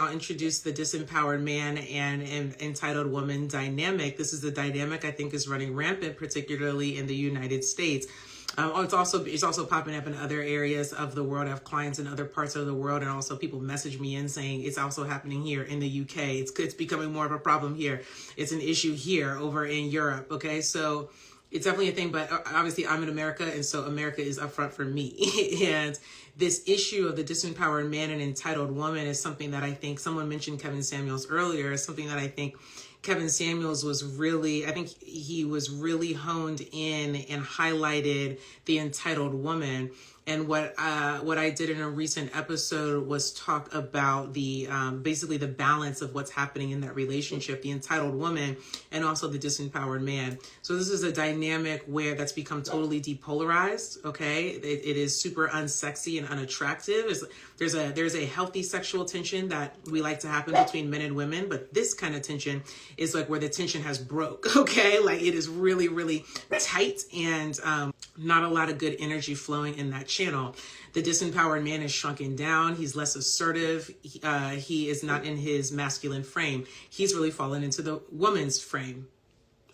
I'll introduce the Disempowered Man and Entitled Woman dynamic. This is a dynamic I think is running rampant, particularly in the United States. It's also popping up in other areas of the world. I have clients in other parts of the world, and also people message me in saying it's also happening here in the UK. It's becoming more of a problem here. It's an issue here over in Europe. Okay, so it's definitely a thing, but obviously I'm in America, and so America is up front for me. And this issue of the disempowered man and entitled woman is something that I think someone mentioned Kevin Samuels earlier, is something that I think Kevin Samuels was really, I think he was really honed in and highlighted the entitled woman. And what I did in a recent episode was talk about the basically the balance of what's happening in that relationship, the entitled woman and also the disempowered man. So this is a dynamic where that's become totally depolarized. Okay, it is super unsexy and unattractive. There's a healthy sexual tension that we like to happen between men and women, but this kind of tension is like where the tension has broke. Okay, like it is really, really tight and not a lot of good energy flowing in that channel. The disempowered man is shrunken down. He's less assertive. He is not in his masculine frame. He's really fallen into the woman's frame.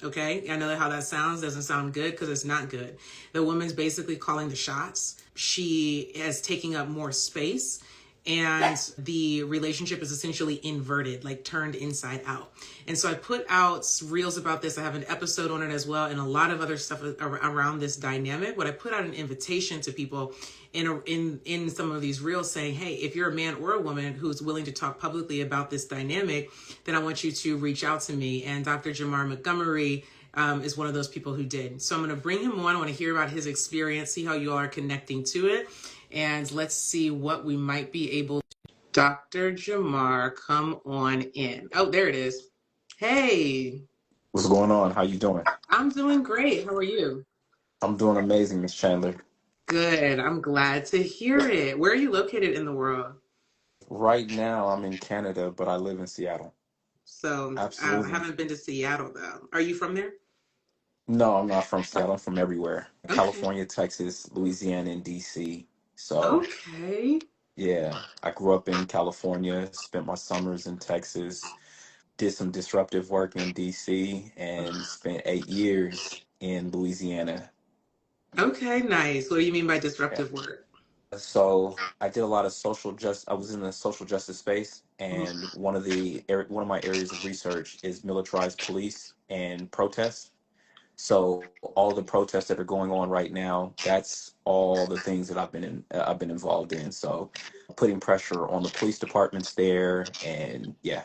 Okay, I know how that sounds. Doesn't sound good because it's not good. The woman's basically calling the shots. She is taking up more space, and the relationship is essentially inverted, like turned inside out. And so I put out reels about this. I have an episode on it as well, and a lot of other stuff around this dynamic. But I put out an invitation to people in some of these reels saying, hey, if you're a man or a woman who's willing to talk publicly about this dynamic, then I want you to reach out to me. And Dr. Jamar Montgomery is one of those people who did. So I'm going to bring him on. I want to hear about his experience, see how you all are connecting to it. And let's see what we might be able to. Dr. Jamar, come on in. Oh, there it is. Hey. What's going on? How you doing? I'm doing great. How are you? I'm doing amazing, Miss Chandler. Good. I'm glad to hear it. Where are you located in the world? Right now, I'm in Canada, but I live in Seattle. So I Absolutely. haven't been to Seattle though. Are you from there? No, I'm not from Seattle. I'm from everywhere. Okay. California, Texas, Louisiana, and DC. So, Okay. yeah, I grew up in California, spent my summers in Texas, did some disruptive work in DC, and spent 8 years in Louisiana. Okay, nice. What do you mean by Yeah. disruptive work? So I did a lot of I was in the social justice space, Mhm. and one of my areas of research is militarized police and protests. So all the protests that are going on right now, that's all the things that I've been involved in. So putting pressure on the police departments there, and yeah,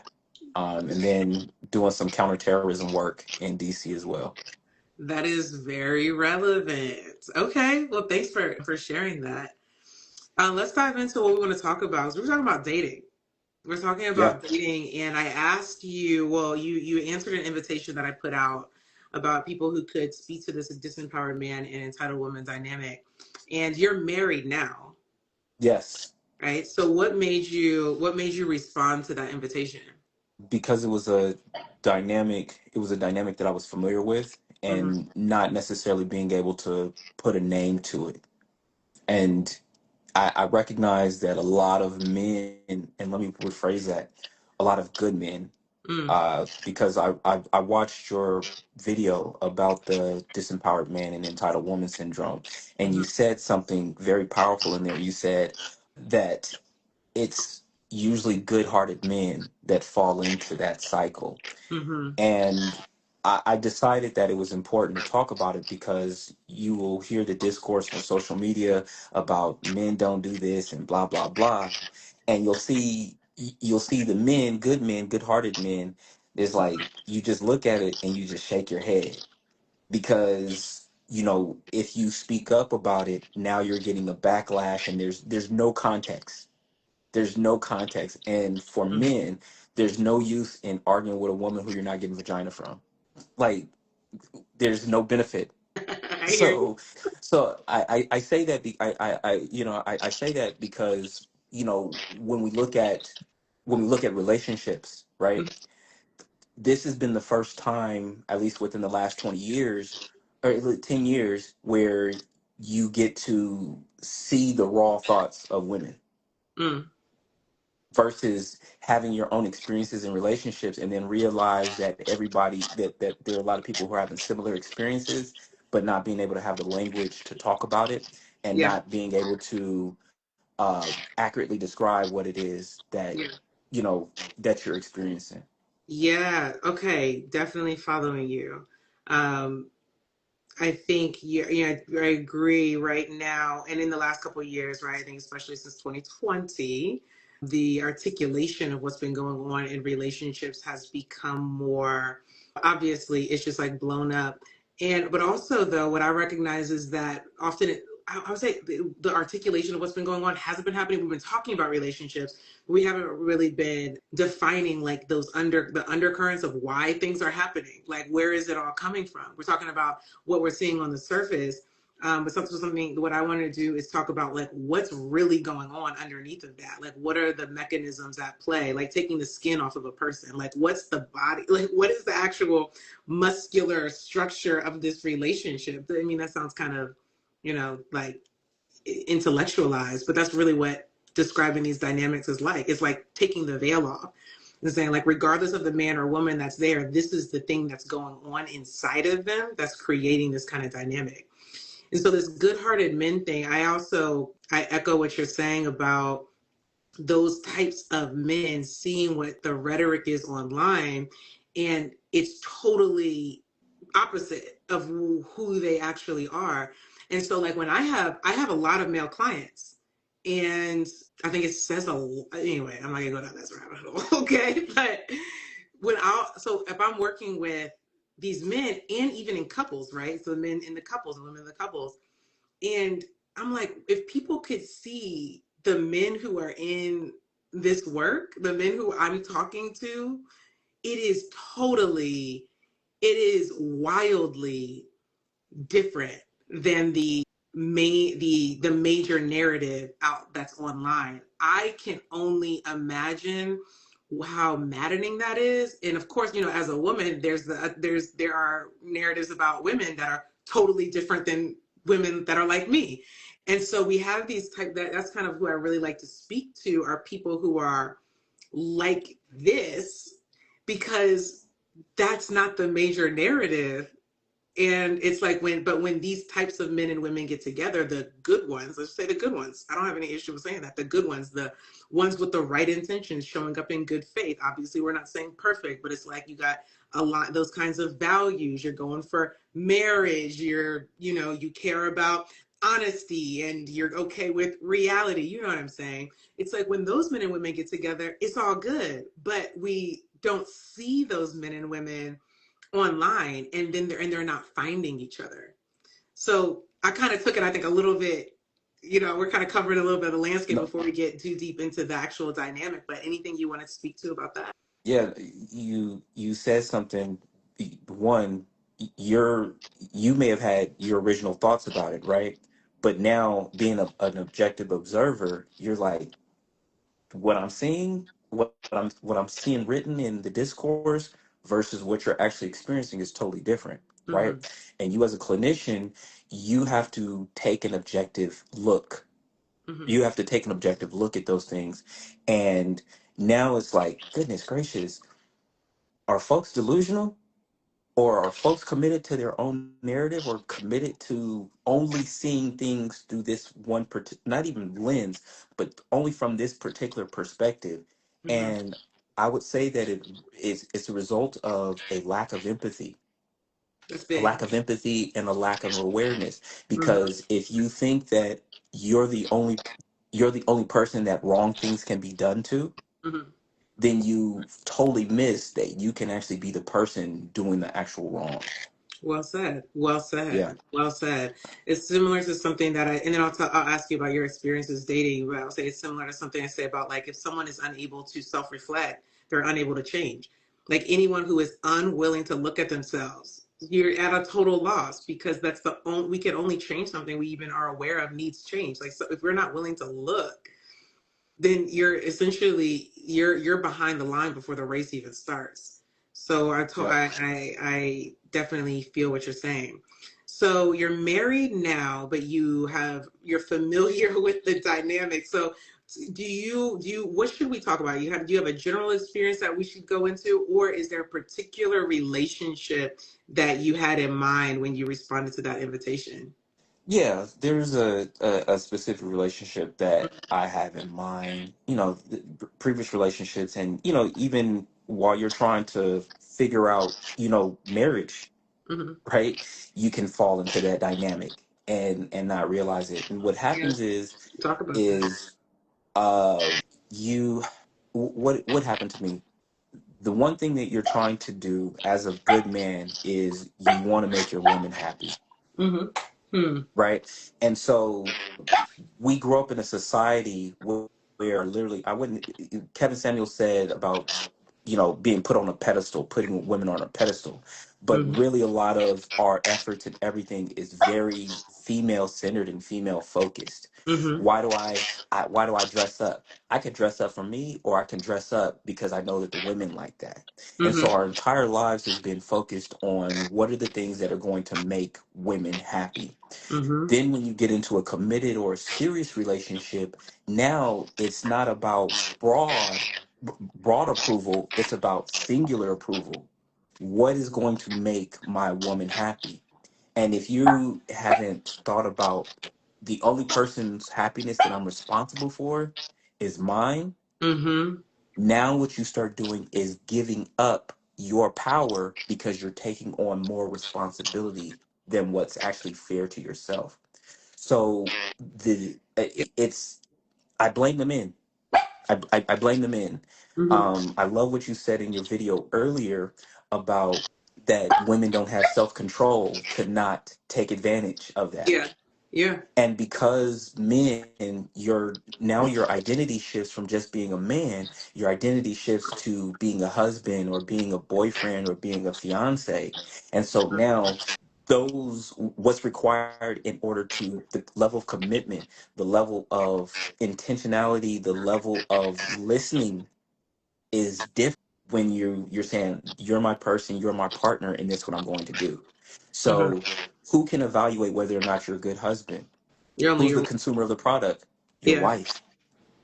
and then doing some counterterrorism work in DC as well. That is very relevant. Okay, well, thanks for sharing that. Let's dive into what we want to talk about. So we're talking about dating. We're talking Yeah. about dating, and I asked you. Well, you answered an invitation that I put out about people who could speak to this disempowered man and entitled woman dynamic. And you're married now, Yes. right? So what made you respond to that invitation? Because it was a dynamic that I was familiar with Hmm. and not necessarily being able to put a name to it. And I recognize that a lot of men, and let me rephrase that, a lot of good men, Mm. because I watched your video about the disempowered man and entitled woman syndrome, and Hmm. you said something very powerful in there. You said that it's usually good-hearted men that fall into that cycle. Hmm. And I decided that it was important to talk about it because you will hear the discourse on social media about men don't do this and blah blah blah, and you'll see the men, good-hearted men. It's like you just look at it and you just shake your head because if you speak up about it, now you're getting a backlash, and there's no context. There's no context. And for men, there's no use in arguing with a woman who you're not getting vagina from. Like, there's no benefit. I hear you. So, I say that I say that because when we look at relationships, right? This has been the first time, at least within the last 20 years or 10 years, where you get to see the raw thoughts of women. Mm. versus having your own experiences in relationships and then realize that that there are a lot of people who are having similar experiences but not being able to have the language to talk about it and Yeah. not being able to accurately describe what it is that Yeah. you know that you're experiencing. Yeah. Okay. Definitely following you. Um, I think yeah, I agree right now, and in the last couple of years, right? I think especially since 2020, the articulation of what's been going on in relationships has become more obviously. It's just like blown up, and but also though, what I recognize is that often I would say the articulation of what's been going on hasn't been happening. We've been talking about relationships, we haven't really been defining like the undercurrents of why things are happening. Like, where is it all coming from? We're talking about what we're seeing on the surface. But something what I want to do is talk about like what's really going on underneath of that. Like, what are the mechanisms at play? Like taking the skin off of a person. Like, what's the body? Like, what is the actual muscular structure of this relationship? I mean, that sounds kind of, like intellectualized, but that's really what describing these dynamics is like. It's like taking the veil off and saying, like, regardless of the man or woman that's there, this is the thing that's going on inside of them that's creating this kind of dynamic. And so this good-hearted men thing, I echo what you're saying about those types of men seeing what the rhetoric is online, and it's totally opposite of who they actually are. And so like when I have a lot of male clients, and I think it says anyway, I'm not gonna go down this rabbit hole. Okay. But so if I'm working with these men, and even in couples, right? So the men in the couples and women in the couples, and I'm like, if people could see the men who are in this work, the men who I'm talking to, it is totally, it is wildly different than the major narrative out that's online. I can only imagine how maddening that is. And of course, as a woman, there are narratives about women that are totally different than women that are like me. And so we have these that's kind of who I really like to speak to, are people who are like this, because that's not the major narrative. And it's like when these types of men and women get together, the good ones, let's say the good ones, I don't have any issue with saying that, the good ones, the ones with the right intentions, showing up in good faith. Obviously, we're not saying perfect, but it's like you got a lot, those kinds of values. You're going for marriage. You care about honesty, and you're okay with reality. You know what I'm saying? It's like when those men and women get together, it's all good, but we don't see those men and women online, and then they're not finding each other. So I kind of took it, I think, a little bit, we're kind of covering a little bit of the landscape No, before we get too deep into the actual dynamic. But anything you want to speak to about that? yeah, you said something. One, you're you may have had your original thoughts about it, right? But now being an objective observer, you're like, what I'm seeing, what I'm seeing written in the discourse versus what you're actually experiencing is totally different, right? Mm-hmm. And you as a clinician, you have to take an objective look. Mm-hmm. You have to take an objective look at those things. And now it's like, goodness gracious, are folks delusional? Or are folks committed to their own narrative, or committed to only seeing things through this not even lens, but only from this particular perspective? Mm-hmm. And I would say that it's a result of That's a lack big. of empathy and a lack of awareness. Mm-hmm. Because if you think that you're the only you're the only person that wrong things can be done to, Mm-hmm. then you totally miss that you can actually be the person doing the actual wrong. Well said. Well Yeah. said. Well said. It's similar to something that and then I'll ask you about your experiences dating, but I'll say it's similar to something I say about, like, if someone is unable to self-reflect, they're unable to change. Like, anyone who is unwilling to look at themselves, you're at a total loss, because that's we can only change something we even are aware of needs change. Like, so if we're not willing to look, then you're essentially you're behind the line before the race even starts. So Yep. I definitely feel what you're saying. So you're married now, but you're familiar with the dynamic. So what should we talk about? Do you have a general experience that we should go into, or is there a particular relationship that you had in mind when you responded to that invitation? Yeah, there's a specific relationship that I have in mind. Previous relationships, and even while you're trying to figure out, marriage, Hmm. right? You can fall into that dynamic and not realize it. And what Yeah, happens is talk about that. is you what happened to me? The one thing that you're trying to do as a good man is you want to make your woman happy, Hmm. Hmm. right? And so we grow up in a society where literally I wouldn't Kevin Samuel said about being put on a pedestal, putting women on a pedestal, but Hmm. really a lot of our efforts and everything is very female centered and female focused. Hmm. Why do I dress up? I could dress up for me, or I can dress up because I know that the women like that. And so Hmm. our entire lives has been focused on what are the things that are going to make women happy. Hmm. Then, when you get into a committed or a serious relationship, now it's not about broad approval, it's about singular approval. What is going to make my woman happy? And if you haven't thought about the only person's happiness that I'm responsible for is mine, Hmm. now what you start doing is giving up your power because you're taking on more responsibility than what's actually fair to yourself. So it's I blame the men. I blame the men. Hmm. I love what you said in your video earlier about that women don't have self control to not take advantage of that. Yeah. Yeah. And because men, your identity shifts from just being a man, your identity shifts to being a husband or being a boyfriend or being a fiance. And so now what's required in order to the level of commitment, the level of intentionality, the level of listening is different when you're saying you're my person, you're my partner, and this is what I'm going to do. Hmm. So who can evaluate whether or not you're a good husband? You're only Who's the your. consumer of the product? Your Yeah. wife.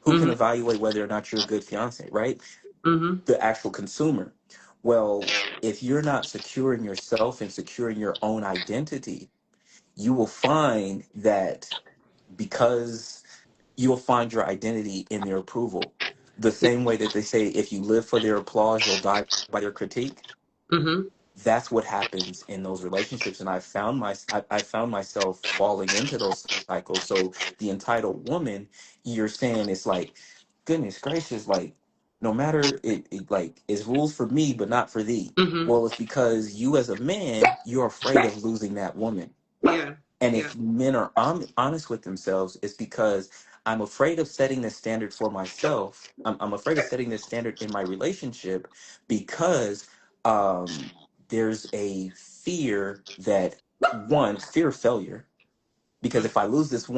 Who can Hmm. evaluate whether or not you're a good fiance, right? Hmm. The actual consumer. Well, if you're not securing yourself and securing your own identity, you will find that because you will find your identity in their approval. The same way that they say if you live for their applause, you'll die by their critique. Hmm. That's what happens in those relationships, and I found myself falling into those cycles. So the entitled woman, you're saying, it's like, goodness gracious, like no matter it like it's rules for me but not for thee. Hmm. Well, it's because you as a man, you're afraid of losing that woman. Yeah. And Yeah. if men are honest with themselves, it's because I'm afraid of setting this standard for myself. I'm afraid of setting this standard in my relationship because um, there's a fear that one fear of failure. Because if I lose this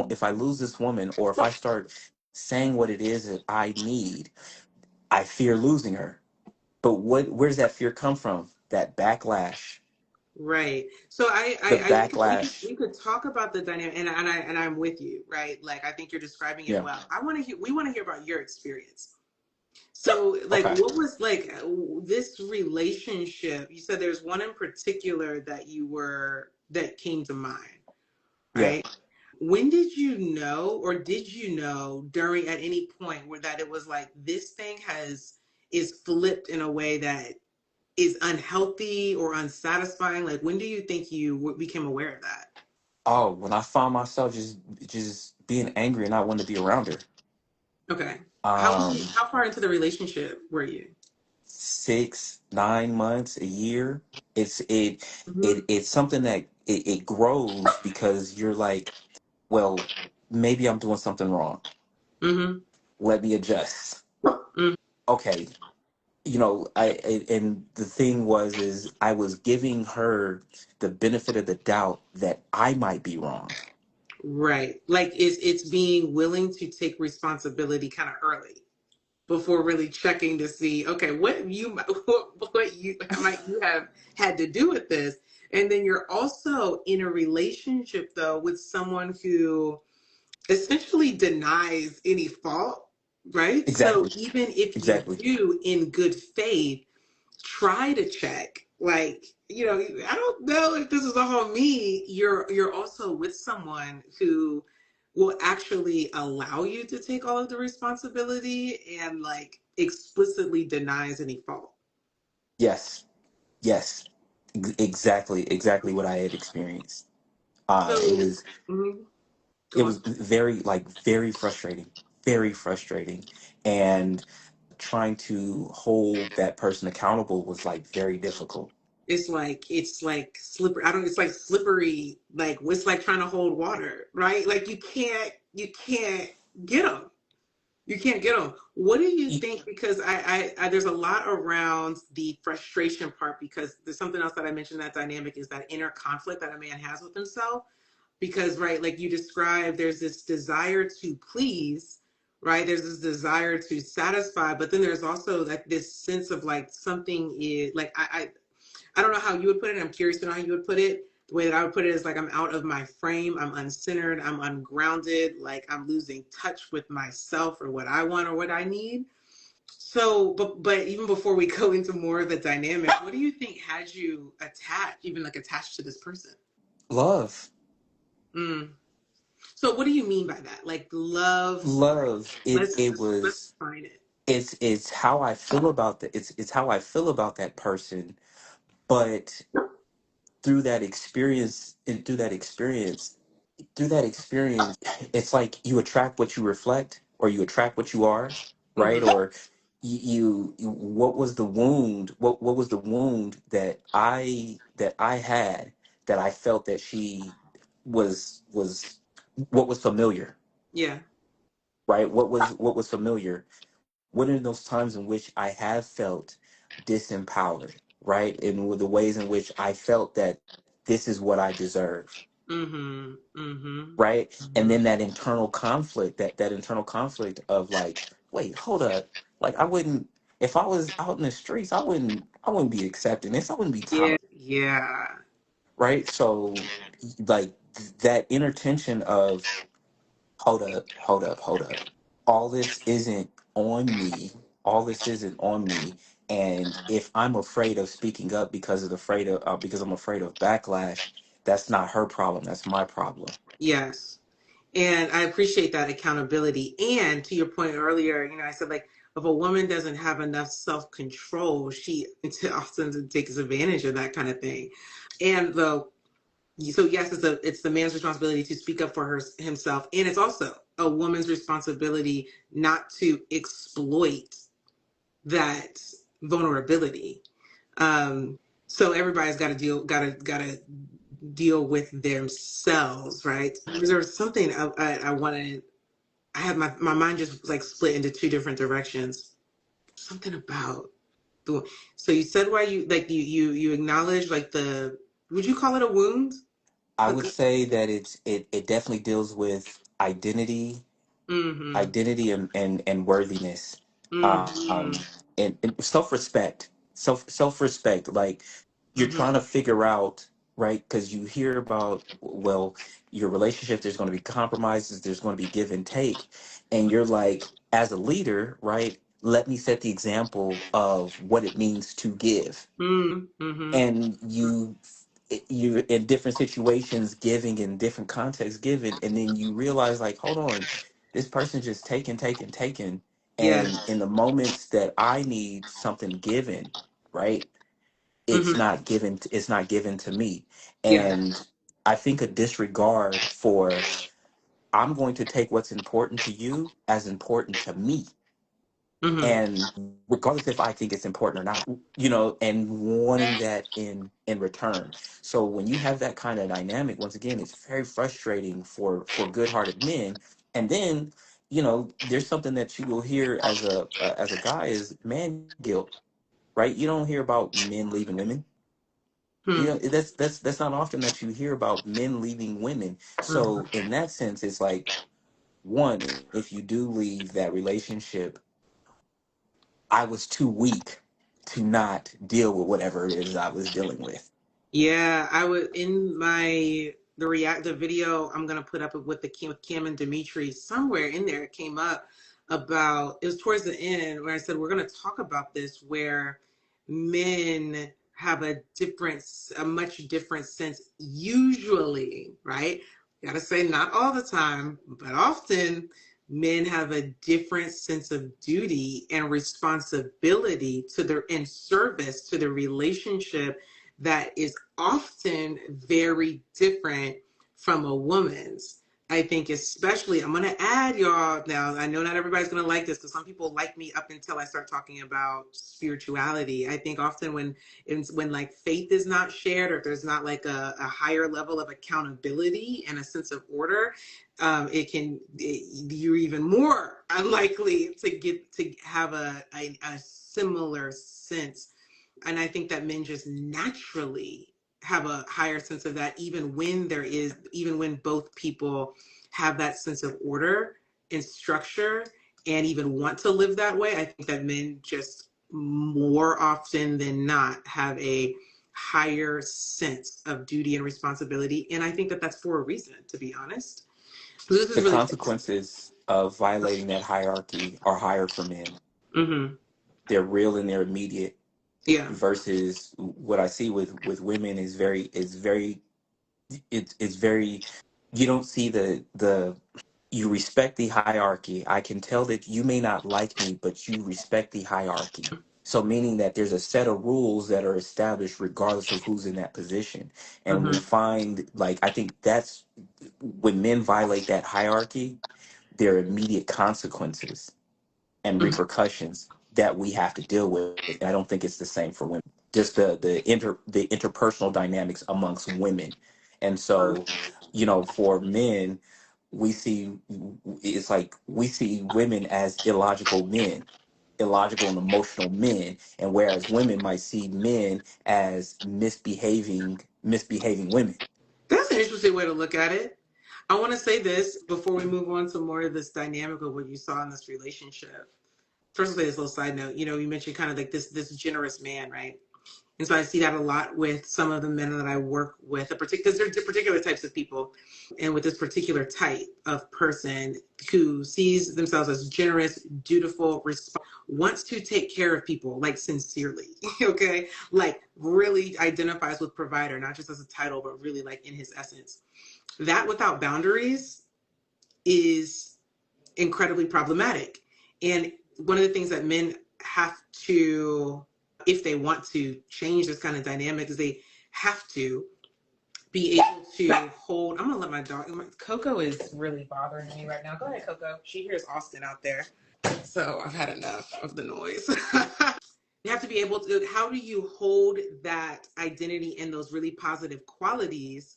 woman, or if I start saying what it is that I need, I fear losing her. But where does that fear come from? That backlash, Right. So the I think backlash. we could talk about the dynamic, and I'm with you, right? Like I think you're describing it Yeah. well. We want to hear about your experience. So like Okay. what was like this relationship? You said there's one in particular that came to mind, Yeah. right? When did you know, or did you know during at any point where that it was like this thing has is flipped in a way that is unhealthy or unsatisfying? Like, when do you think you became aware of that? Oh, when I found myself just being angry and not wanting to be around her. Okay. Um, How far into the relationship were you? 6, 9 months, a year. It's Hmm. it's something that it grows because you're like, well, maybe I'm doing something wrong. Hmm. Let me adjust. Hmm. Okay, and the thing is I was giving her the benefit of the doubt that I might be wrong. Right. Like it's being willing to take responsibility kind of early before really checking to see, okay, what you might you have had to do with this. And then you're also in a relationship though with someone who essentially denies any fault. right? So Exactly. even if you Exactly. do in good faith, try to check. Like, I don't know if this is all me. You're also with someone who will actually allow you to take all of the responsibility and like explicitly denies any fault. Yes. Yes. Exactly what I had experienced. It So, was mhm, it go on. was very frustrating, and trying to hold that person accountable was like very difficult. It's like slippery. I don't. It's like slippery. Like it's like trying to hold water, right? Like you can't get them. You can't get them. What do you Y- think? Because I there's a lot around the frustration part, because there's something else that I mentioned, that dynamic is that inner conflict that a man has with himself. Because, right, like you described, there's this desire to please, right? There's this desire to satisfy, but then there's also like this sense of like something is like I don't know how you would put it. I'm curious to know how you would put it. The way that I would put it is like I'm out of my frame. I'm uncentered. I'm ungrounded. Like I'm losing touch with myself or what I want or what I need. So, but even before we go into more of the dynamic, what do you think had you attached, even like attached to this person? Love. Mm. So, what do you mean by that? Like love? Love. Let's define it. It's how I feel about that. It's how I feel about that person. But through that experience, it's like you attract what you reflect, or you attract what you are, right? Mm-hmm. Or what was the wound? What was the wound that I had, that I felt that she was what was familiar, Yeah. right? What was familiar? What are those times in which I have felt disempowered, right? And the ways in which I felt that this is what I deserve, Mm-hmm. Mm-hmm. right? And Mm-hmm. then that internal conflict of like, wait, hold up, like I wouldn't, if I was out in the streets, I wouldn't be accepting this, I wouldn't be Yeah. tolerated, Yeah. right? So like that inner tension of, hold up. All this isn't on me. All this isn't on me. And if I'm afraid of speaking up because I'm afraid of backlash, that's not her problem. That's my problem. Yes. And I appreciate that accountability. And to your point earlier, I said like if a woman doesn't have enough self control, she often takes advantage of that kind of thing. And so yes, it's the man's responsibility to speak up for himself, and it's also a woman's responsibility not to exploit that vulnerability. So everybody's got to deal with themselves, right? There's something I wanted. I had my mind just like split into two different directions. Something about the. So you said why you like you acknowledge like the. Would you call it a wound? I Like, would say that it definitely deals with mm-hmm. identity and worthiness, Mm-hmm. and self-respect, like you're trying Mm-hmm. to figure out, right? Because you hear about, well, your relationship, there's going to be compromises, there's going to be give and take, and you're like, as a leader, right, let me set the example of what it means to give. Mm-hmm. And you in different situations giving, in different contexts giving, and then you realize like, hold on, this person just taking, and Yes. in the moments that I need something given, right, Mm-hmm. it's not given to me. Yeah. And I think a disregard for, I'm going to take what's important to you as important to me, Mm-hmm. and regardless if I think it's important or not, and wanting that in return. So when you have that kind of dynamic, once again, it's very frustrating for good-hearted men. And then, there's something that you will hear as a guy, is man guilt, right? You don't hear about men leaving women. Mm-hmm. That's not often that you hear about men leaving women. So in that sense, it's like, one, if you do leave that relationship, I was too weak to not deal with whatever it is I was dealing with. Yeah, I would in my the video I'm gonna put up with Kim and Dimitri, somewhere in there it came up. about, it was towards the end where I said, we're going to talk about this, where men have a much different sense, usually, right? Gotta say, not all the time, but often men have a different sense of duty and responsibility to their in service to the relationship that is often very different from a woman's. I think especially, I'm going to add, y'all, now I know not everybody's going to like this because some people like me up until I start talking about spirituality. I think often when like faith is not shared, or if there's not like a higher level of accountability and a sense of order, you're even more unlikely to get to have a similar sense. And I think that men just naturally have a higher sense of that, even when both people have that sense of order and structure and even want to live that way. I think that men just more often than not have a higher sense of duty and responsibility. And I think that that's for a reason, to be honest. So this is The really. consequences of violating that hierarchy are higher for men. Mm-hmm. They're real and they're immediate. Yeah. Versus what I see with women it's very, you don't see the you respect the hierarchy. I can tell that you may not like me, but you respect the hierarchy. So meaning that there's a set of rules that are established regardless of who's in that position. And we Mm-hmm. find, like, I think that's when men violate that hierarchy, there are immediate consequences and repercussions that we have to deal with. And I don't think it's the same for women. Just the interpersonal dynamics amongst women. And so, for men, we see it's like we see women as illogical men, illogical and emotional men, and whereas women might see men as misbehaving women. That's an interesting way to look at it. I want to say this before we move on to more of this dynamic of what you saw in this relationship. First, I'll say this little side note. You mentioned kind of like this generous man, right? And so I see that a lot with some of the men that I work with, because there are particular types of people, and with this particular type of person who sees themselves as generous, dutiful, wants to take care of people like sincerely, okay? Like really identifies with provider, not just as a title, but really like in his essence. That without boundaries is incredibly problematic. And one of the things that men have to, if they want to change this kind of dynamic, is they have to be able to hold. I'm gonna let my dog. Coco is really bothering me right now. Go ahead, Coco. She hears Austin out there, so I've had enough of the noise. You have to be able to. How do you hold that identity and those really positive qualities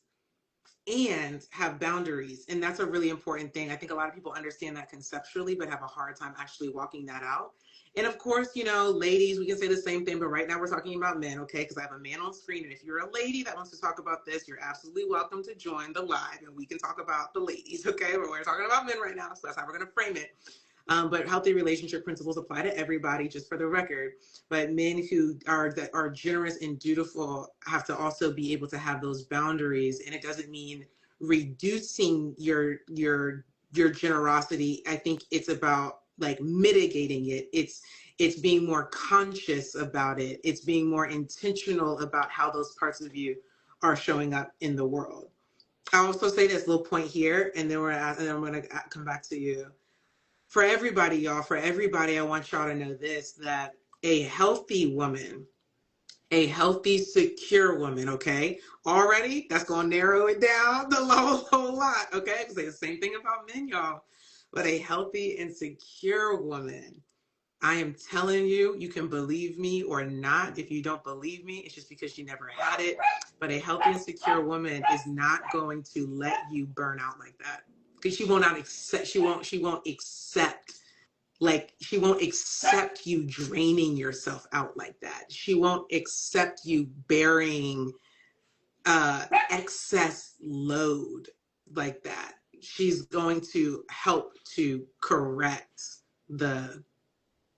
and have boundaries? And that's a really important thing. I think a lot of people understand that conceptually, but have a hard time actually walking that out. And of course, ladies, we can say the same thing, but right now we're talking about men, okay? Because I have a man on screen. And if you're a lady that wants to talk about this, you're absolutely welcome to join the live and we can talk about the ladies, okay? But we're talking about men right now, so that's how we're going to frame it. But healthy relationship principles apply to everybody, just for the record. But men who are generous and dutiful have to also be able to have those boundaries, and it doesn't mean reducing your generosity. I think it's about like mitigating it. It's being more conscious about it. It's being more intentional about how those parts of you are showing up in the world. I'll also say this little point here, and then I'm going to come back to you. For everybody, y'all, for everybody, I want y'all to know this, that a healthy woman, a healthy, secure woman, okay? Already, that's going to narrow it down the whole lot, okay? Because say the same thing about men, y'all. But a healthy and secure woman, I am telling you, you can believe me or not. If you don't believe me, it's just because you never had it. But a healthy and secure woman is not going to let you burn out like that. Because she will not accept, she won't accept, like, she won't accept you draining yourself out like that. She won't accept you bearing excess load like that. She's going to help to correct the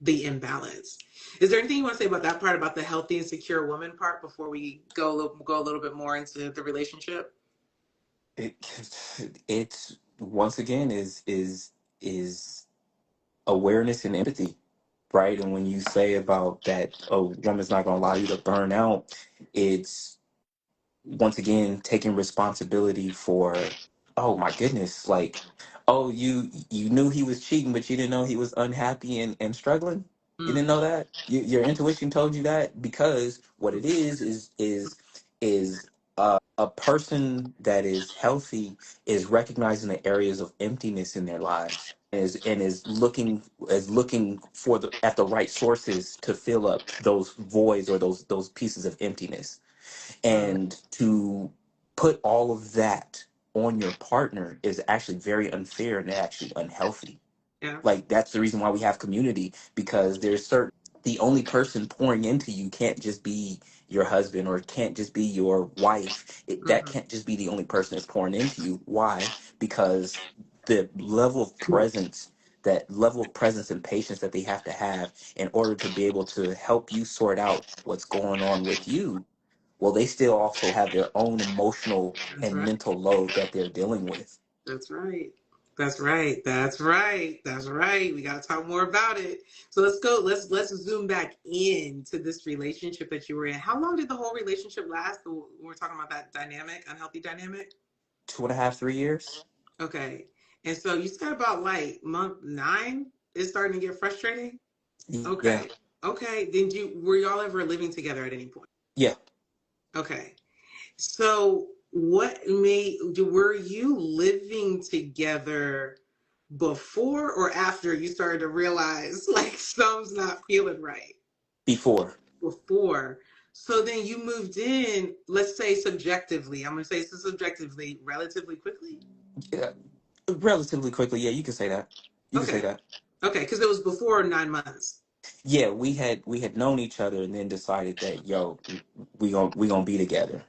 imbalance. Is there anything you want to say about that part, about the healthy and secure woman part, before we go a little bit more into the relationship? It it's once again is awareness and empathy, right? And when you say about that, a woman's not going to allow you to burn out, it's once again taking responsibility for, oh my goodness, like, oh, you knew he was cheating, but you didn't know he was unhappy and struggling. You didn't Mm, know that. Your intuition told you that, because what it is a person that is healthy is recognizing the areas of emptiness in their lives, and is looking for the at the right sources to fill up those voids or those pieces of emptiness. mm, And to put all of that on your partner is actually very unfair and actually unhealthy. yeah. Like, that's the reason why we have community, because there's certain the only person pouring into you can't just be your husband, or it can't just be your wife. That Mm-hmm. can't just be the only person that's pouring into you. Why? Because the level of presence, that level of presence and patience that they have in order to be able to help you sort out what's going on with you, well, they still also have their own emotional That's and right. mental load that they're dealing with. That's right. That's right. That's right. That's right. We got to talk more about it. So let's go. Let's zoom back into this relationship that you were in. How long did the whole relationship last? When we're talking about that dynamic, unhealthy dynamic. 2.5, 3 years. Okay. And so you said about like month nine is starting to get frustrating. Yeah. Okay. Okay. Then you were y'all ever living together at any point? Yeah. Okay. So were you living together before or after you started to realize like something's not feeling right? Before. Before. So then you moved in, let's say subjectively. I'm gonna say so subjectively, relatively quickly. Yeah, relatively quickly. Yeah, you can say that. You can say Okay. that. Okay, because it was before 9 months. Yeah, we had known each other and then decided that, yo, we gonna be together.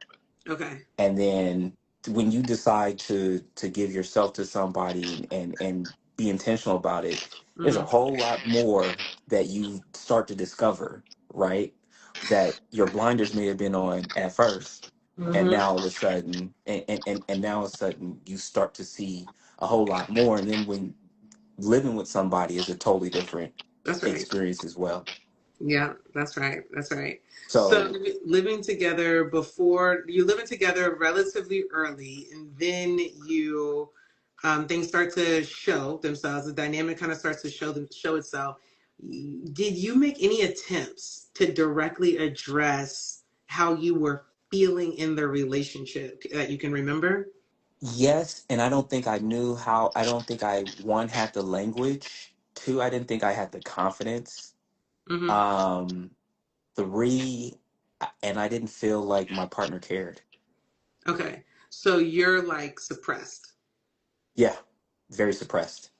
Okay. And then when you decide to give yourself to somebody and be intentional about it, there's a Mm-hmm. whole lot more that you start to discover, right? That your blinders may have been on at first, and Mm-hmm. now all of a sudden, and now all of a sudden you start to see a whole lot more. And then when living with somebody is a totally different That's right. experience as well. Yeah, that's right. That's right. So So living together before you living together relatively early, and then you things start to show themselves. The dynamic kind of starts to show itself. Did you make any attempts to directly address how you were feeling in the relationship that you can remember? yes, and I don't think I knew how. I don't think I, one, had the language. Two, I didn't think I had the confidence. Hmm. Um, Three, and I didn't feel like my partner cared. Okay, so you're like suppressed. Yeah, very suppressed.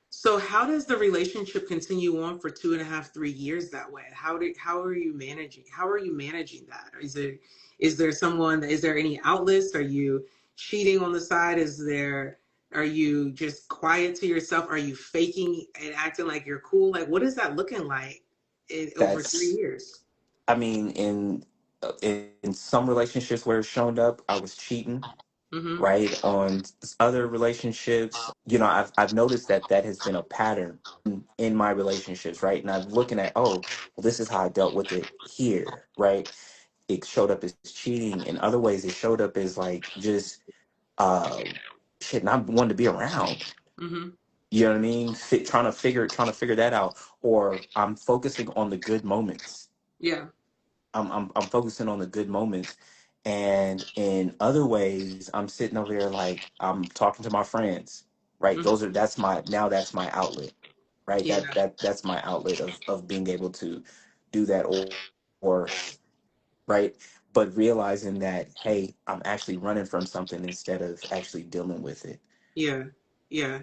So how does the relationship continue on for 2.5, 3 years that way? How are you managing that? Is there someone is there any outlets? Are you cheating on the side? Are you just quiet to yourself? Are you faking and acting like you're cool? Like what is that looking like over three That's, years? I mean, in some relationships where it's shown up, I was cheating, Mm-hmm. right? On other relationships, I've noticed that that has been a pattern in my relationships, right? And I'm looking at, oh, well, this is how I dealt with it here, right? It showed up as cheating. In other ways, it showed up as like just uh shit, not wanting to be around. Mm-hmm. You know what I mean? Trying to figure that out. Or I'm focusing on the good moments. Yeah. I'm focusing on the good moments. And in other ways, I'm sitting over there like I'm talking to my friends. Right. Mm-hmm. That's my outlet. Right. Yeah. That's my outlet of being able to do that, or right? But realizing that, hey, I'm actually running from something instead of actually dealing with it. Yeah. Yeah.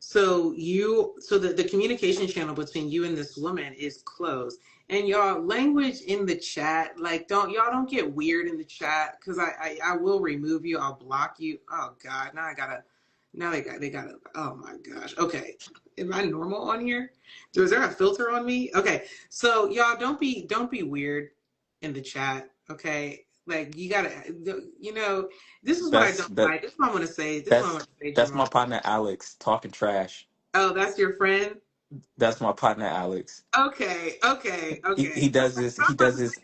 So the communication channel between you and this woman is closed. And y'all language in the chat, like don't get weird in the chat because I will remove you, I'll block you. Oh God, now they gotta oh my gosh. Okay. Am I normal on here? Is there a filter on me? Okay. So y'all don't be weird in the chat. Okay. Like you gotta this is what I don't That's that like. This is what I want to say. This is what I want that's to say, that's my Jamal. partner Alex talking trash. Oh, that's your friend? That's my partner, Alex. Okay, okay, He okay. does this. He does this.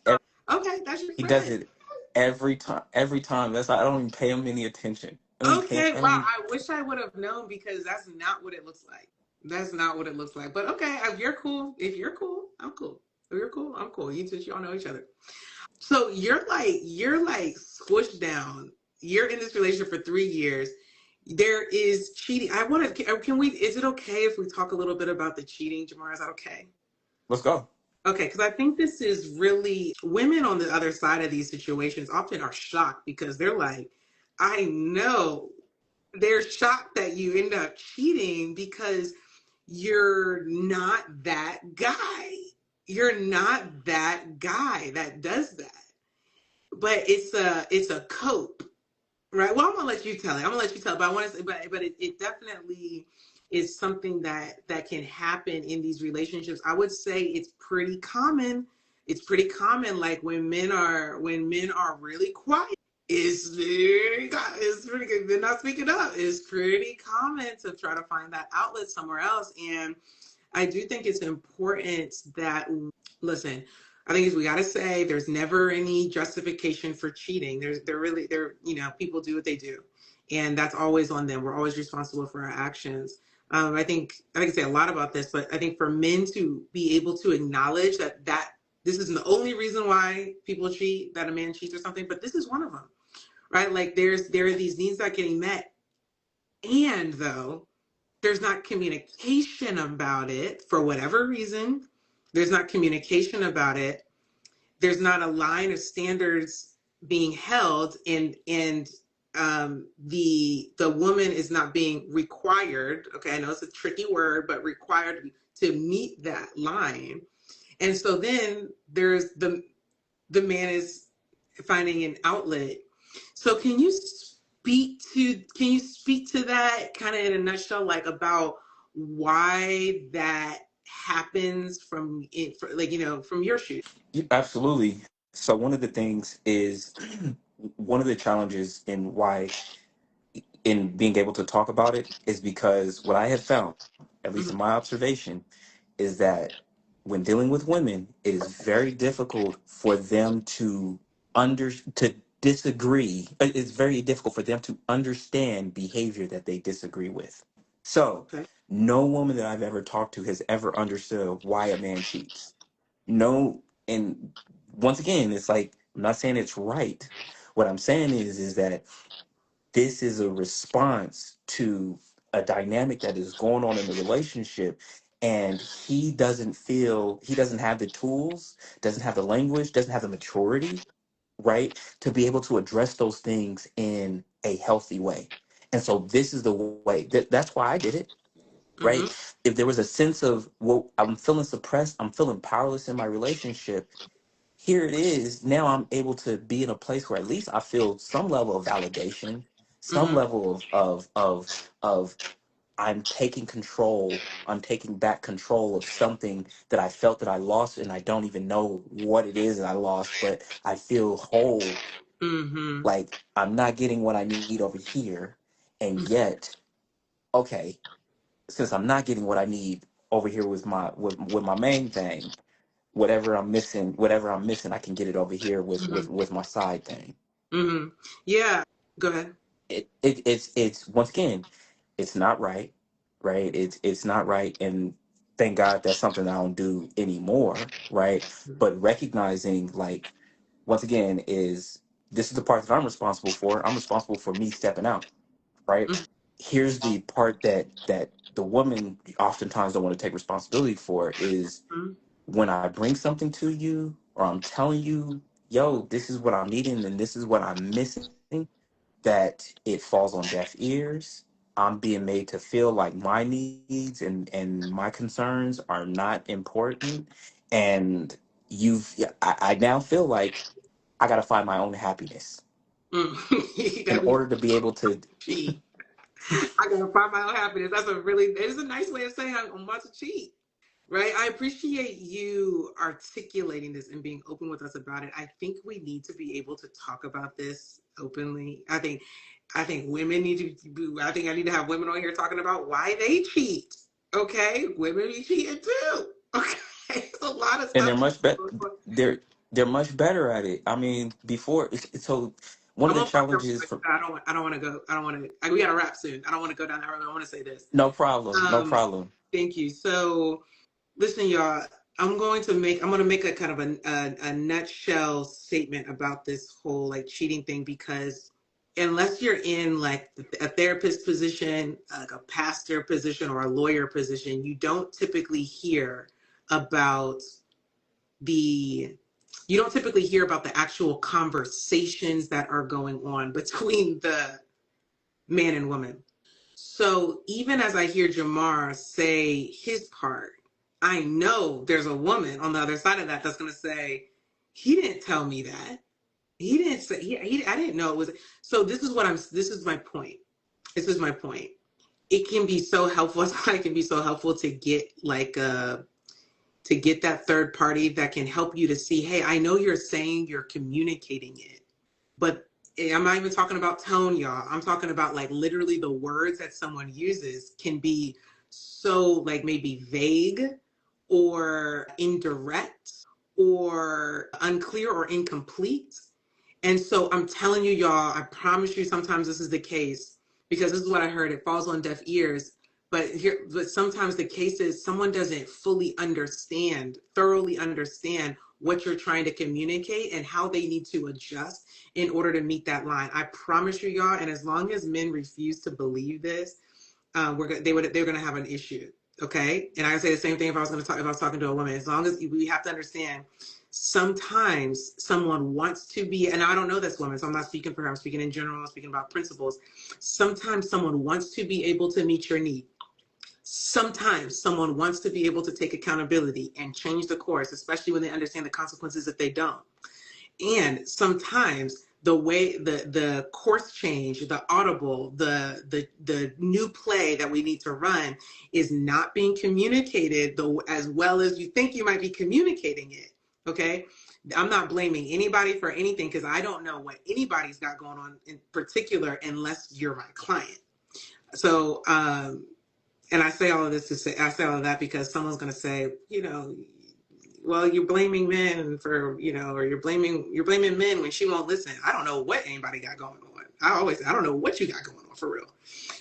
Okay, that's your He does friend. it every time. Every time. That's why I don't even pay him any attention. I don't even Okay, pay wow. him. I wish I would have known because that's not what it looks like. That's not what it looks like. But okay, if you're cool, I'm cool. If you're cool, I'm cool. You two, y'all know each other. So you're like squished down. You're in this relationship for 3 years. There is cheating. I want to. Can we? Is it okay if we talk a little bit about the cheating, Jamar? Is that okay? Let's go. Okay, because I think this is really women on the other side of these situations often are shocked because they're like, I know they're shocked that you end up cheating because you're not that guy. You're not that guy that does that. But it's a cope, right? Well, I'm gonna let you tell it. I'm gonna let you tell it, but I want to say, but it definitely is something that can happen in these relationships. I would say it's pretty common. It's pretty common, like when men are really quiet. It's pretty good. They're not speaking up. It's pretty common to try to find that outlet somewhere else. And I do think it's important that, listen, I think we got to say there's never any justification for cheating. People do what they do, and that's always on them. We're always responsible for our actions. I can say a lot about this, but I think for men to be able to acknowledge that this isn't the only reason why people cheat, that a man cheats or something, but this is one of them, right? Like there are these needs not getting met, and though there's not communication about it for whatever reason, there's not communication about it, there's not a line of standards being held, and the woman is not being required. Okay, I know it's a tricky word, but required to meet that line. And so then there's the man is finding an outlet. So can you speak to that kind of in a nutshell, like about why that happens from it, like from your shoes? Absolutely. So one of the things is one of the challenges in why in being able to talk about it is because what I have found, at least Hmm. in my observation, is that when dealing with women, it is very difficult for them to disagree. It's very difficult for them to understand behavior that they disagree with. So, Okay. no woman that I've ever talked to has ever understood why a man cheats. No, and once again, it's like I'm not saying it's right. What I'm saying is that this is a response to a dynamic that is going on in the relationship, and he doesn't have the tools, doesn't have the language, doesn't have the maturity, right, to be able to address those things in a healthy way. And so this is the way that's why I did it, Hmm. right? If there was a sense of, well, I'm feeling suppressed, I'm feeling powerless in my relationship, here it is. Now I'm able to be in a place where at least I feel some level of validation, some Hmm. level of I'm taking control. I'm taking back control of something that I felt that I lost, and I don't even know what it is that I lost, but I feel whole. Hmm. Like I'm not getting what I need over here, and yet, okay, since I'm not getting what I need over here with my main thing, whatever I'm missing, I can get it over here Hmm. with my side thing. Hmm. Yeah. Go ahead. It's once again, it's not right, right? It's not right, and thank God that's something I don't do anymore, right? But recognizing, like, once again, is this is the part that I'm responsible for. I'm responsible for me stepping out, right? Here's the part that the woman oftentimes don't want to take responsibility for is Hmm. when I bring something to you or I'm telling you, yo, this is what I'm needing and this is what I'm missing, that it falls on deaf ears. I'm being made to feel like my needs and my concerns are not important. And I now feel like I got to find my own happiness You in gotta be order to be able to. cheat. I gotta find my own happiness. It is a nice way of saying I'm about to cheat. Right. I appreciate you articulating this and being open with us about it. I think we need to be able to talk about this openly. I think women need to I think I need to have women on here talking about why they cheat. Okay, women be cheating too. Okay, it's a lot of And stuff. they're much better at it. I mean, before so one I of the won't fuck your. challenges for I don't want to go. I don't want to. We got to wrap soon. I don't want to go down that road. I want to say this. no problem, no Um, problem. Thank you. So, listen, y'all. I'm going to make a kind of a nutshell statement about this whole like cheating thing, because unless you're in like a therapist position, like a pastor position or a lawyer position, you don't typically hear about the you don't typically hear about the actual conversations that are going on between the man and woman. So even as I hear Jamar say his part, I know there's a woman on the other side of that that's going to say, he didn't tell me that. He didn't say, I didn't know it was. So this is my point. This is my point. It can be so helpful. It can be so helpful to get like to get that third party that can help you to see, hey, I know you're saying you're communicating it, but I'm not even talking about tone, y'all. I'm talking about like literally the words that someone uses can be so like maybe vague or indirect or unclear or incomplete. And so I'm telling you, y'all, I promise you sometimes this is the case, because this is what I heard. It falls on deaf ears. But sometimes the case is someone doesn't thoroughly understand what you're trying to communicate and how they need to adjust in order to meet that line. I promise you, y'all. And as long as men refuse to believe this, they're going to have an issue. Okay. And I would say the same thing if I was talking to a woman. As long as we have to understand, sometimes someone wants to be, and I don't know this woman, so I'm not speaking for her, I'm speaking in general, I'm speaking about principles. Sometimes someone wants to be able to meet your need. Sometimes someone wants to be able to take accountability and change the course, especially when they understand the consequences if they don't. And sometimes the way the course change, the audible, the new play that we need to run is not being communicated though as well as you think you might be communicating it. Okay. I'm not blaming anybody for anything, because I don't know what anybody's got going on in particular unless you're my client. So and I say all of that because someone's going to say, well, you're blaming men for, or you're blaming men when she won't listen. I don't know what anybody got going on. I don't know what you got going on for real.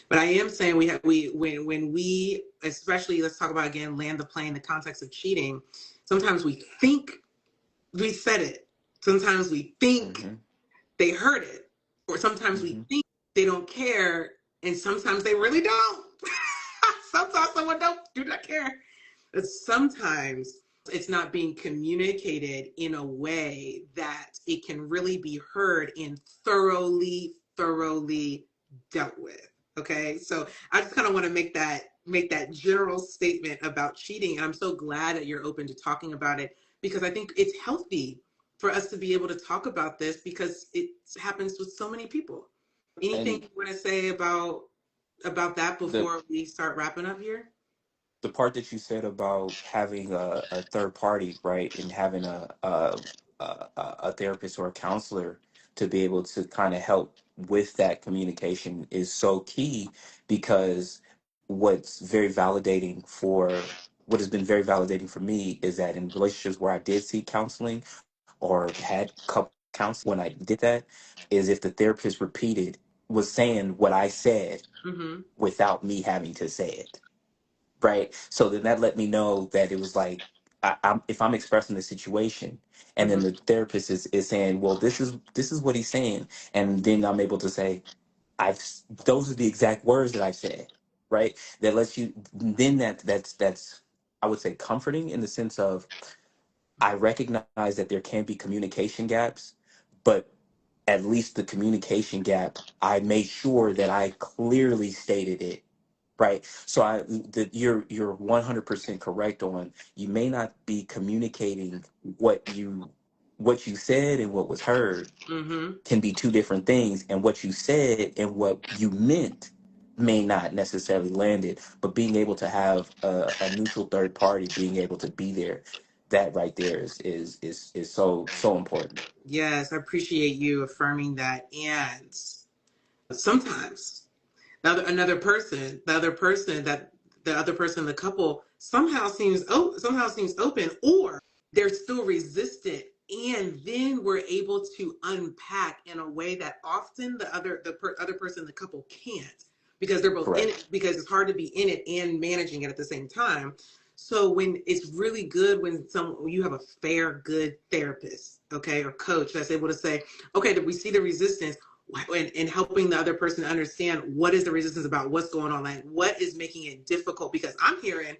But I am saying when we, especially, let's talk about again, land the plane, the context of cheating. Sometimes we think we said it. Sometimes we think Hmm. they heard it, or sometimes we Hmm. think they don't care, and sometimes they really don't. Sometimes someone do not care. But sometimes it's not being communicated in a way that it can really be heard and thoroughly dealt with. Okay, so I just kind of want to make that general statement about cheating, and I'm so glad that you're open to talking about it, because I think it's healthy for us to be able to talk about this, because it happens with so many people. Anything And you want to say about that the before we start wrapping up here? the part that you said about having a third party, right, and having a therapist or a counselor to be able to kind of help with that communication is so key, because what's very validating for what has been very validating for me is that in relationships where I did seek counseling or had couple counseling, when I did that, is if the therapist repeated was saying what I said Mm-hmm. without me having to say it, right? So then that let me know that it was like, if I'm expressing the situation, and then Mm-hmm. the therapist is saying, well, this is what he's saying, and then I'm able to say, I've those are the exact words that I've said, right? That lets you then that's I would say comforting, in the sense of I recognize that there can be communication gaps, but at least the communication gap, I made sure that I clearly stated it, right? So you're 100% correct on, you may not be communicating what you said and what was heard Mm-hmm. can be two different things, and what you said and what you meant may not necessarily land it. But being able to have a neutral third party being able to be there, that right there is so important. Yes, I appreciate you affirming that. And sometimes the other person that the other person in the couple somehow seems open, or they're still resistant, and then we're able to unpack in a way that often other person in the couple can't, because they're both in Correct. it, because it's hard to be in it and managing it at the same time. So when it's really good when you have a fair, good therapist, okay, or coach that's able to say, okay, did we see the resistance? And helping the other person to understand what is the resistance about, what's going on, like what is making it difficult, because I'm hearing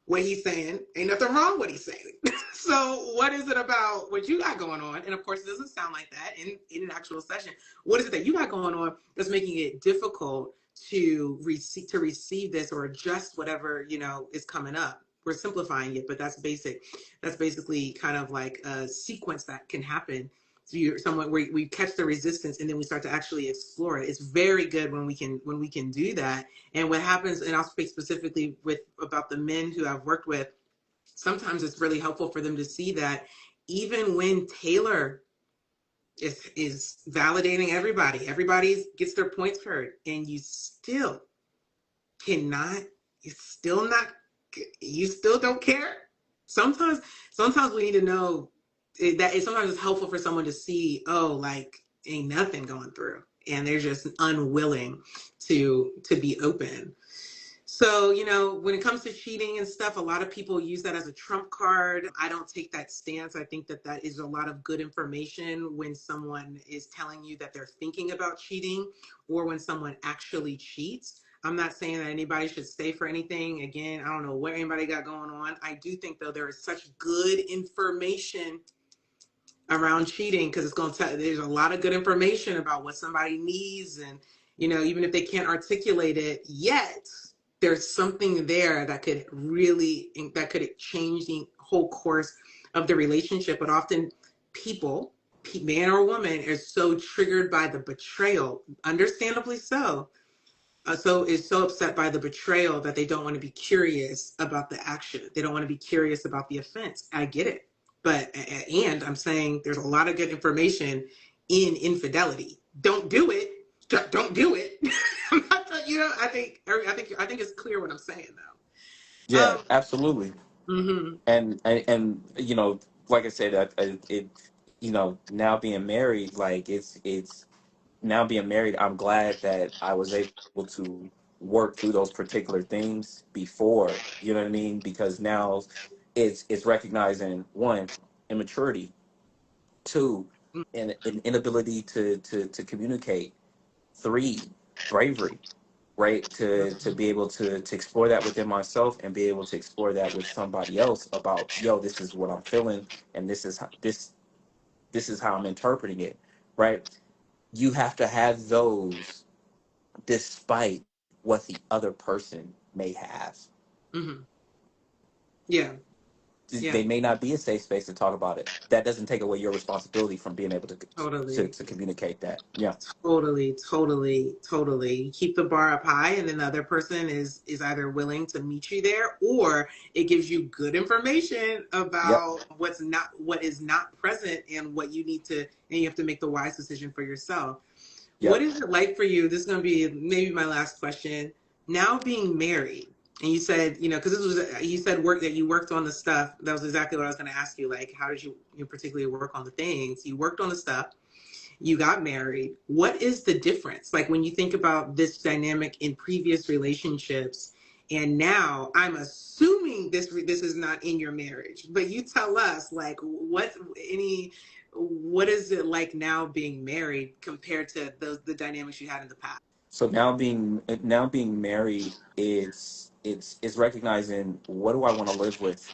what he's saying, ain't nothing wrong with what he's saying. So what is it about what you got going on? And of course it doesn't sound like that in an actual session. What is it that you got going on that's making it difficult to receive this or adjust whatever is coming up? We're simplifying it, but that's basically kind of like a sequence that can happen. So you're someone where we catch the resistance and then we start to actually explore it. It's very good when we can do that. And what happens, and I'll speak specifically about the men who I've worked with, sometimes it's really helpful for them to see that even when Taylor is validating everybody gets their points heard, and cannot, you still not, you still don't care. Sometimes, sometimes we need to know sometimes it's helpful for someone to see, oh, like ain't nothing going through, and they're just unwilling to be open. So, when it comes to cheating and stuff, a lot of people use that as a trump card. I don't take that stance. I think that that is a lot of good information when someone is telling you that they're thinking about cheating, or when someone actually cheats. I'm not saying that anybody should stay for anything. Again, I don't know what anybody got going on. I do think, though, there is such good information around cheating, because it's going to tell, there's a lot of good information about what somebody needs, and even if they can't articulate it yet, there's something there that could change the whole course of the relationship. But often people, man or woman, are so triggered by the betrayal, understandably so, so is so upset by the betrayal that they don't want to be curious about the action. They don't want to be curious about the offense. I get it. But, and I'm saying there's a lot of good information in infidelity. Don't do it. Don't do it. I'm not, I think it's clear what I'm saying, though. Yeah, absolutely. Mhm. And like I said, now being married, like it's now being married, I'm glad that I was able to work through those particular things before, you know what I mean? Because now it's recognizing, one, immaturity, two, an inability to communicate, three, bravery, right? To be able to explore that within myself and be able to explore that with somebody else about, yo, this is what I'm feeling, and this is how I'm interpreting it, right? You have to have those despite what the other person may have. Mhm. Yeah. Yeah. They may not be a safe space to talk about it. That doesn't take away your responsibility from being able to Totally. to communicate that. Yeah. Totally, totally, totally. You keep the bar up high, and then the other person is either willing to meet you there, or it gives you good information Yep. about what is not present, and what you need to, and you have to make the wise decision for yourself. What Yep. is it like for you? This is going to be maybe my last question. Now being married, and you said, because you said work that you worked on the stuff. That was exactly what I was going to ask you. Like, how did you particularly work on the things? You worked on the stuff, you got married. What is the difference? Like when you think about this dynamic in previous relationships, and now I'm assuming this is not in your marriage, but you tell us, like, what is it like now being married compared to the dynamics you had in the past? So now being married, it's recognizing, what do I want to live with?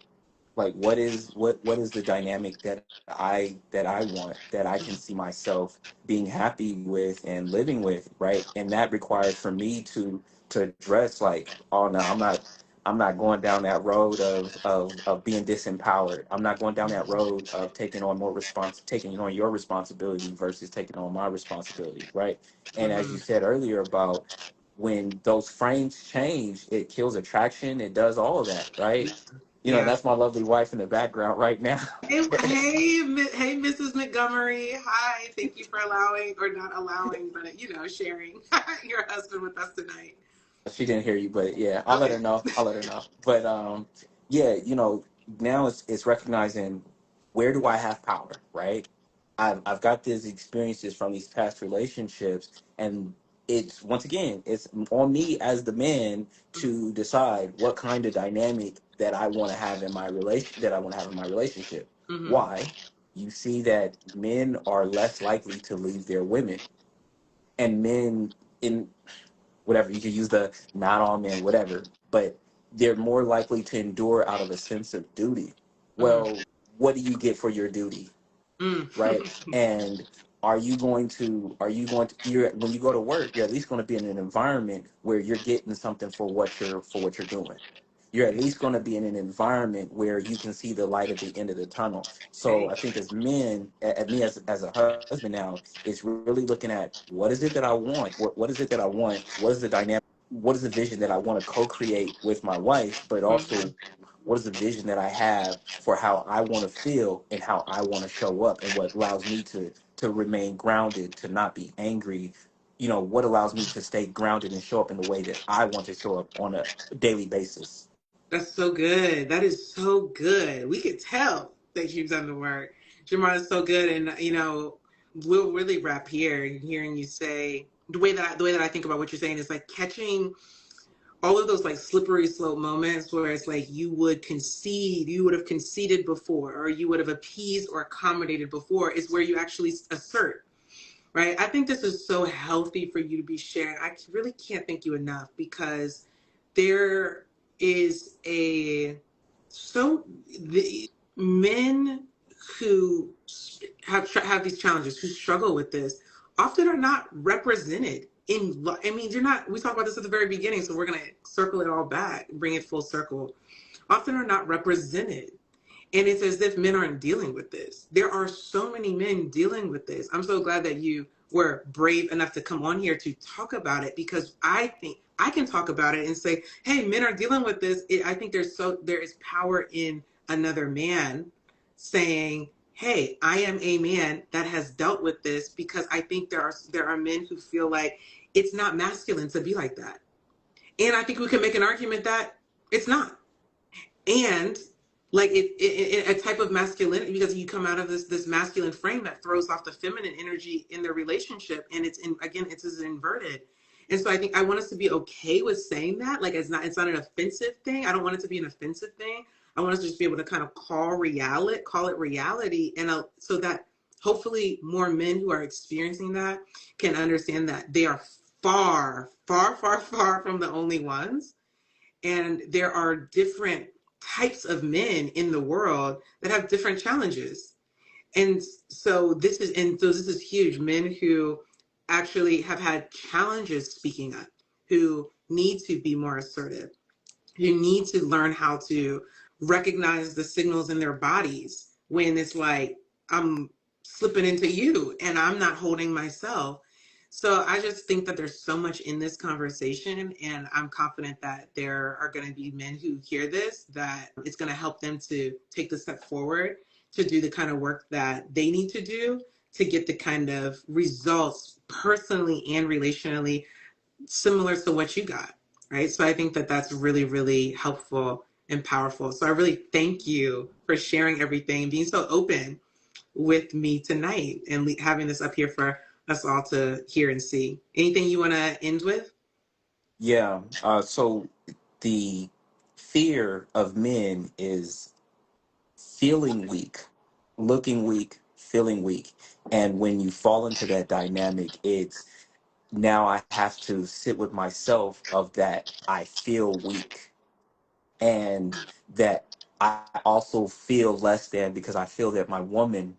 Like, what is the dynamic that I want, that I can see myself being happy with and living with, right? And that requires for me to address, like, oh no, I'm not going down that road of being disempowered. I'm not going down that road of taking on your responsibility versus taking on my responsibility, right? And as you Mm-hmm. said earlier about, when those frames change, it kills attraction. It does all of that, right? Yeah. That's my lovely wife in the background right now. Hey, Mrs. Montgomery. Hi. Thank you for allowing, or not allowing, but sharing your husband with us tonight. She didn't hear you, but yeah, I'll let her Okay. know. I'll let her know. But yeah, now it's recognizing, where do I have power, right? I've got these experiences from these past relationships, and it's, once again, it's on me as the man to decide what kind of dynamic that I want to have in my relationship. Mm-hmm. Why? You see that men are less likely to leave their women, and men, in whatever, you could use the not all men, whatever, but they're more likely to endure out of a sense of duty. Mm-hmm. Well, what do you get for your duty, right? Mm. And you're, when you go to work, you're at least going to be in an environment where you're getting something for what you're doing. You're at least going to be in an environment where you can see the light at the end of the tunnel. So Hey. I think as men, at me as a husband now, it's really looking at, what is it that I want? What is it that I want? What is the dynamic? What is the vision that I want to co-create with my wife? But Mm-hmm. also, what is the vision that I have for how I want to feel and how I want to show up, and what allows me to remain grounded, to not be angry. What allows me to stay grounded and show up in the way that I want to show up on a daily basis. That's so good. That is so good. We could tell that you've done the work. Jamar is so good, and we'll really wrap here. Hearing you say the way that I think about what you're saying is like catching all of those like slippery slope moments where it's like you would have conceded before, or you would have appeased or accommodated before, is where you actually assert. Right? I think this is so healthy for you to be sharing. I really can't thank you enough, because there is a so the men who have these challenges, who struggle with this, often are not represented in. I mean, you're not. We talked about this at the very beginning, so we're gonna circle it all back, bring it full circle. Often are not represented, and it's as if men aren't dealing with this. There are so many men dealing with this. I'm so glad that you were brave enough to come on here to talk about it, because I think I can talk about it and say, hey, men are dealing with this. I think there is power in another man saying, hey, I am a man that has dealt with this, because I think there are men who feel like it's not masculine to be like that. And I think we can make an argument that it's not. And like a type of masculinity, because you come out of this masculine frame that throws off the feminine energy in the relationship, and it's inverted. And so I think I want us to be okay with saying that. Like, it's not an offensive thing. I don't want it to be an offensive thing. I want us to just be able to kind of call it reality, and so that hopefully more men who are experiencing that can understand that they are far, far, far, far from the only ones, and there are different types of men in the world that have different challenges. And so this is huge. Men who actually have had challenges speaking up, who need to be more assertive, who need to learn how to recognize the signals in their bodies when it's like, I'm slipping into you and I'm not holding myself. So I just think that there's so much in this conversation, and I'm confident that there are going to be men who hear this, that it's going to help them to take the step forward to do the kind of work that they need to do to get the kind of results personally and relationally similar to what you got, right? So I think that that's really, really helpful and powerful. So I really thank you for sharing everything and being so open with me tonight, and having this up here for us all to hear and see. Anything you want to end with? Yeah. So the fear of men is feeling weak, looking weak, feeling weak. And when you fall into that dynamic, it's, now I have to sit with myself of that I feel weak, and that I also feel less than, because I feel that my woman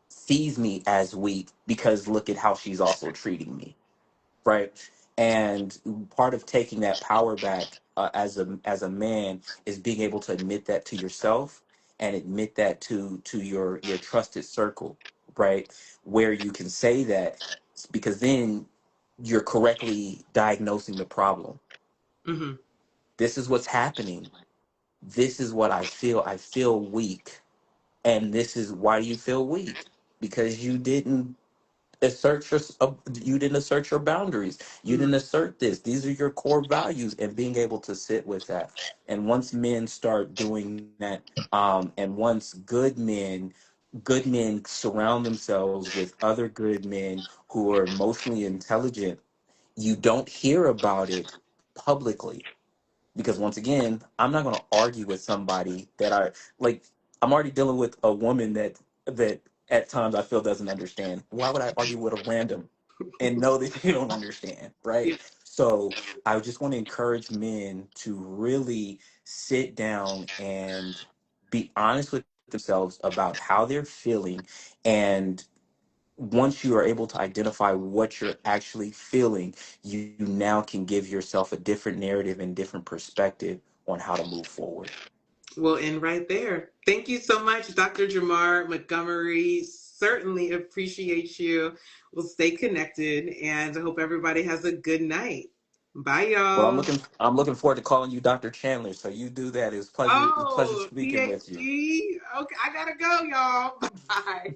sees me as weak because look at how she's also treating me, right? And part of taking that power back, as a man, is being able to admit that to yourself, and admit that to your trusted circle, right? Where you can say that, because then you're correctly diagnosing the problem. Mm-hmm. This is what's happening. This is what I feel. I feel weak. And this is why you feel weak, because you didn't you didn't assert your boundaries. You Mm. didn't assert this. These are your core values, and being able to sit with that. And once men start doing that, and once good men surround themselves with other good men who are emotionally intelligent, you don't hear about it publicly, because once again, I'm not going to argue with somebody that I like. I'm already dealing with a woman that at times I feel doesn't understand. Why would I argue with a random and know that you don't understand, right? Yeah. So I just want to encourage men to really sit down and be honest with themselves about how they're feeling. And once you are able to identify what you're actually feeling, you now can give yourself a different narrative and different perspective on how to move forward. We'll end right there. Thank you so much, Dr. Jamar Montgomery. Certainly appreciate you. We'll stay connected and I hope everybody has a good night. Bye, Well, y'all. I'm looking forward to calling you Dr. Chandler. So you do that. It was pleasure Oh, speaking with you. PhD. Okay, I gotta go, y'all. Bye.